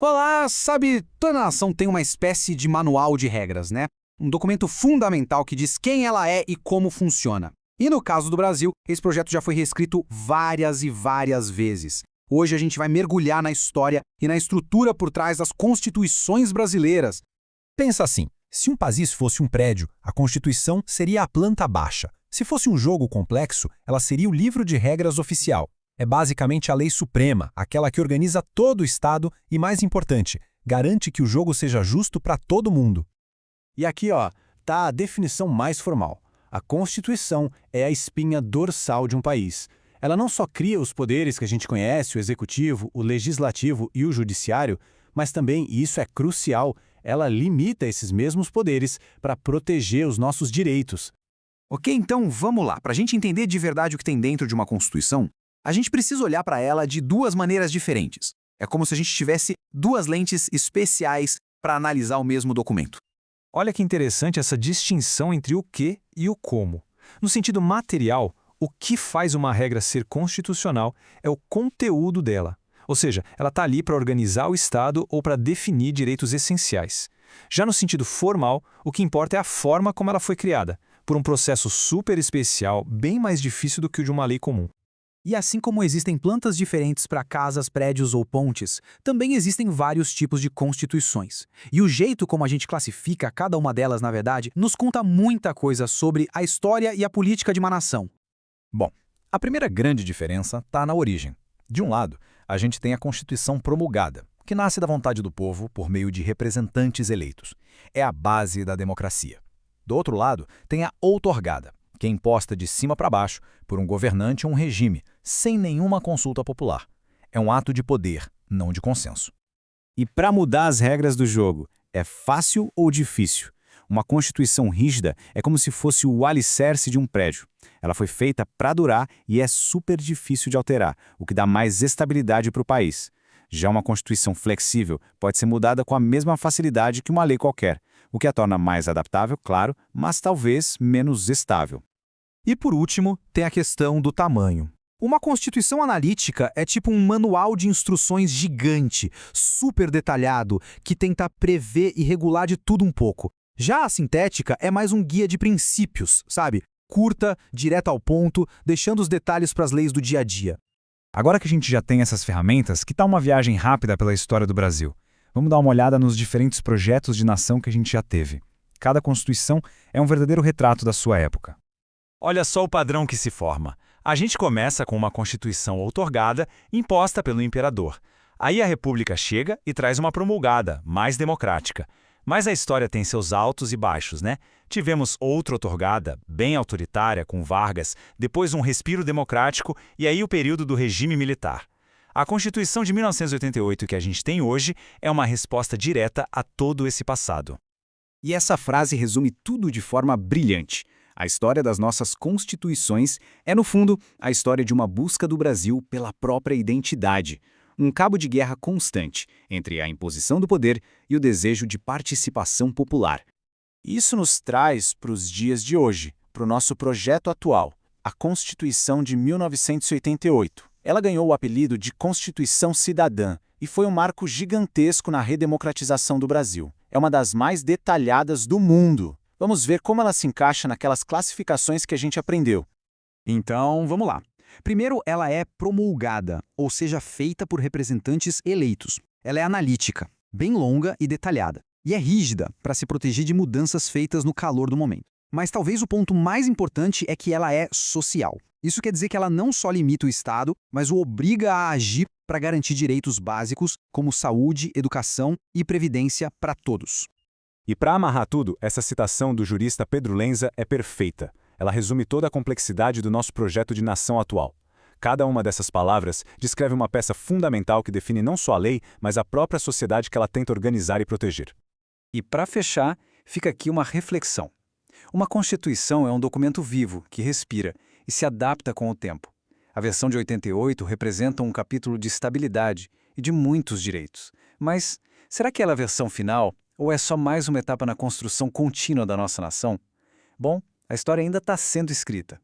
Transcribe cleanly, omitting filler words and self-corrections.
Olá, sabe, toda nação tem uma espécie de manual de regras, né? Um documento fundamental que diz quem ela é e como funciona. E no caso do Brasil, esse projeto já foi reescrito várias e várias vezes. Hoje a gente vai mergulhar na história e na estrutura por trás das constituições brasileiras. Pensa assim, se um país fosse um prédio, a Constituição seria a planta baixa. Se fosse um jogo complexo, ela seria o livro de regras oficial. É basicamente a lei suprema, aquela que organiza todo o Estado e, mais importante, garante que o jogo seja justo para todo mundo. E aqui, tá a definição mais formal. A Constituição é a espinha dorsal de um país. Ela não só cria os poderes que a gente conhece, o executivo, o legislativo e o judiciário, mas também, e isso é crucial, ela limita esses mesmos poderes para proteger os nossos direitos. Ok, então vamos lá. Para a gente entender de verdade o que tem dentro de uma Constituição, a gente precisa olhar para ela de duas maneiras diferentes. É como se a gente tivesse duas lentes especiais para analisar o mesmo documento. Olha que interessante essa distinção entre o que e o como. No sentido material, o que faz uma regra ser constitucional é o conteúdo dela. Ou seja, ela está ali para organizar o Estado ou para definir direitos essenciais. Já no sentido formal, o que importa é a forma como ela foi criada, por um processo super especial, bem mais difícil do que o de uma lei comum. E assim como existem plantas diferentes para casas, prédios ou pontes, também existem vários tipos de constituições. E o jeito como a gente classifica cada uma delas, na verdade, nos conta muita coisa sobre a história e a política de uma nação. Bom, a primeira grande diferença está na origem. De um lado, a gente tem a Constituição promulgada, que nasce da vontade do povo por meio de representantes eleitos. É a base da democracia. Do outro lado, tem a outorgada, que é imposta de cima para baixo por um governante ou um regime, sem nenhuma consulta popular. É um ato de poder, não de consenso. E para mudar as regras do jogo, é fácil ou difícil? Uma Constituição rígida é como se fosse o alicerce de um prédio. Ela foi feita para durar e é super difícil de alterar, o que dá mais estabilidade para o país. Já uma Constituição flexível pode ser mudada com a mesma facilidade que uma lei qualquer, o que a torna mais adaptável, claro, mas talvez menos estável. E por último, tem a questão do tamanho. Uma constituição analítica é tipo um manual de instruções gigante, super detalhado, que tenta prever e regular de tudo um pouco. Já a sintética é mais um guia de princípios, sabe? Curta, direta ao ponto, deixando os detalhes para as leis do dia a dia. Agora que a gente já tem essas ferramentas, que tal uma viagem rápida pela história do Brasil? Vamos dar uma olhada nos diferentes projetos de nação que a gente já teve. Cada Constituição é um verdadeiro retrato da sua época. Olha só o padrão que se forma. A gente começa com uma Constituição outorgada, imposta pelo imperador. Aí a República chega e traz uma promulgada, mais democrática. Mas a história tem seus altos e baixos, né? Tivemos outra outorgada, bem autoritária, com Vargas, depois um respiro democrático e aí o período do regime militar. A Constituição de 1988 que a gente tem hoje é uma resposta direta a todo esse passado. E essa frase resume tudo de forma brilhante. A história das nossas constituições é, no fundo, a história de uma busca do Brasil pela própria identidade. Um cabo de guerra constante entre a imposição do poder e o desejo de participação popular. Isso nos traz para os dias de hoje, para o nosso projeto atual, a Constituição de 1988. Ela ganhou o apelido de Constituição Cidadã e foi um marco gigantesco na redemocratização do Brasil. É uma das mais detalhadas do mundo. Vamos ver como ela se encaixa naquelas classificações que a gente aprendeu. Então, vamos lá. Primeiro, ela é promulgada, ou seja, feita por representantes eleitos. Ela é analítica, bem longa e detalhada. E é rígida, para se proteger de mudanças feitas no calor do momento. Mas talvez o ponto mais importante é que ela é social. Isso quer dizer que ela não só limita o Estado, mas o obriga a agir para garantir direitos básicos como saúde, educação e previdência para todos. E para amarrar tudo, essa citação do jurista Pedro Lenza é perfeita. Ela resume toda a complexidade do nosso projeto de nação atual. Cada uma dessas palavras descreve uma peça fundamental que define não só a lei, mas a própria sociedade que ela tenta organizar e proteger. E para fechar, fica aqui uma reflexão. Uma Constituição é um documento vivo, que respira e se adapta com o tempo. A versão de 88 representa um capítulo de estabilidade e de muitos direitos. Mas será que ela é a versão final? Ou é só mais uma etapa na construção contínua da nossa nação? Bom, a história ainda está sendo escrita.